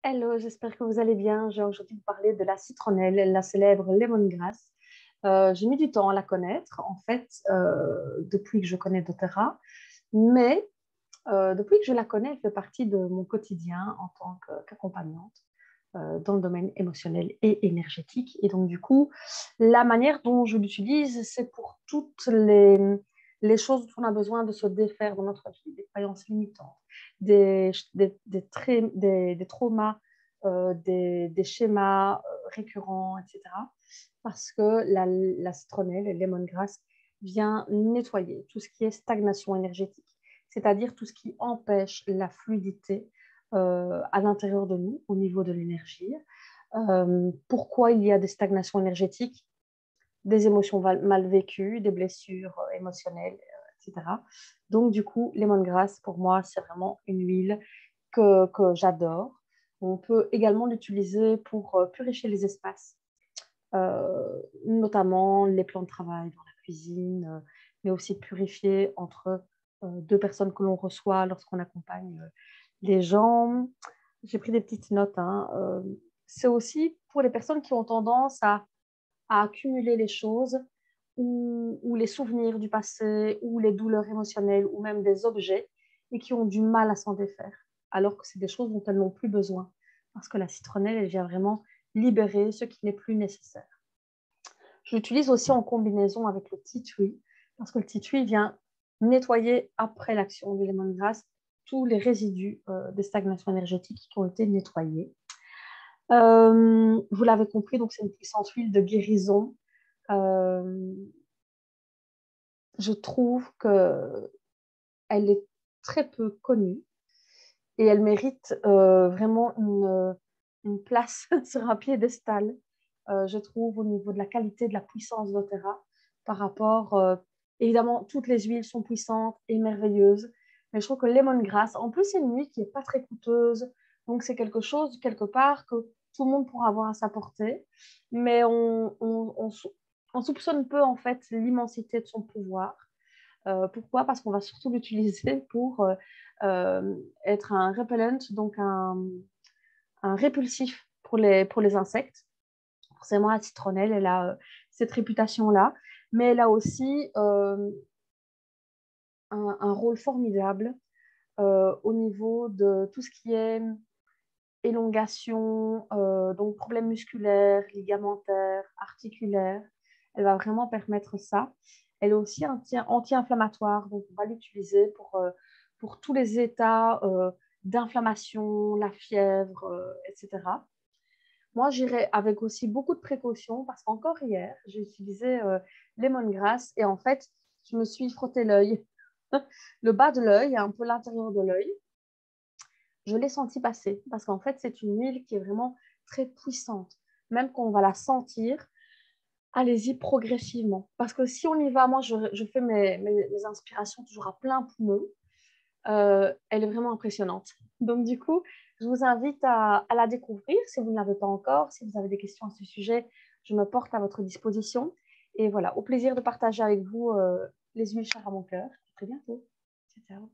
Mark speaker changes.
Speaker 1: Hello, j'espère que vous allez bien. J'ai aujourd'hui vous parler de la citronnelle, la célèbre lemongrass. J'ai mis du temps à la connaître, en fait, depuis que je connais doTERRA, mais depuis que je la connais, elle fait partie de mon quotidien en tant qu'accompagnante dans le domaine émotionnel et énergétique. Et donc, du coup, la manière dont je l'utilise, c'est pour toutes les choses dont on a besoin de se défaire dans notre vie, des croyances limitantes, des traumas, des schémas récurrents, etc. Parce que la citronnelle, le lemongrass, vient nettoyer tout ce qui est stagnation énergétique, c'est-à-dire tout ce qui empêche la fluidité à l'intérieur de nous, au niveau de l'énergie. Pourquoi il y a des stagnations énergétiques, des émotions mal vécues, des blessures émotionnelles, etc. Donc, du coup, lemongrass, pour moi, c'est vraiment une huile que j'adore. On peut également l'utiliser pour purifier les espaces, notamment les plans de travail dans la cuisine, mais aussi purifier entre deux personnes que l'on reçoit lorsqu'on accompagne les gens. J'ai pris des petites notes, hein. C'est aussi pour les personnes qui ont tendance à accumuler les choses ou les souvenirs du passé ou les douleurs émotionnelles ou même des objets et qui ont du mal à s'en défaire, alors que c'est des choses dont elles n'ont plus besoin parce que la citronnelle, elle vient vraiment libérer ce qui n'est plus nécessaire. Je l'utilise aussi en combinaison avec le tea tree parce que le tea tree vient nettoyer après l'action du lemongrass tous les résidus des stagnations énergétiques qui ont été nettoyés. Vous l'avez compris, donc c'est une puissante huile de guérison. Euh, je trouve qu'elle est très peu connue et elle mérite vraiment une place sur un piédestal, je trouve, au niveau de la qualité, de la puissance d'Otera par rapport, évidemment, toutes les huiles sont puissantes et merveilleuses, mais je trouve que lemongrass, en plus, c'est une huile qui n'est pas très coûteuse, donc c'est quelque chose, quelque part, que tout le monde pourra avoir à sa portée, mais on soupçonne peu, en fait, l'immensité de son pouvoir. Pourquoi? Parce qu'on va surtout l'utiliser pour être un repellent, donc un répulsif pour les insectes. Forcément, la citronnelle, elle a cette réputation-là, mais elle a aussi un rôle formidable au niveau de tout ce qui est élongation, donc problèmes musculaires, ligamentaires, articulaires. Elle va vraiment permettre ça. Elle est aussi anti-inflammatoire, donc on va l'utiliser pour tous les états d'inflammation, la fièvre, etc. Moi, j'irai avec aussi beaucoup de précautions parce qu'encore hier, j'ai utilisé lemongrass et en fait, je me suis frotté l'œil, le bas de l'œil et un peu l'intérieur de l'œil. Je l'ai senti passer parce qu'en fait, c'est une huile qui est vraiment très puissante. Même quand on va la sentir, allez-y progressivement. Parce que si on y va, moi, je fais mes inspirations toujours à plein poumon. Elle est vraiment impressionnante. Donc, du coup, je vous invite à la découvrir si vous ne l'avez pas encore. Si vous avez des questions à ce sujet, je me porte à votre disposition. Et voilà, au plaisir de partager avec vous les huiles chères à mon cœur. À très bientôt. Ciao, ciao.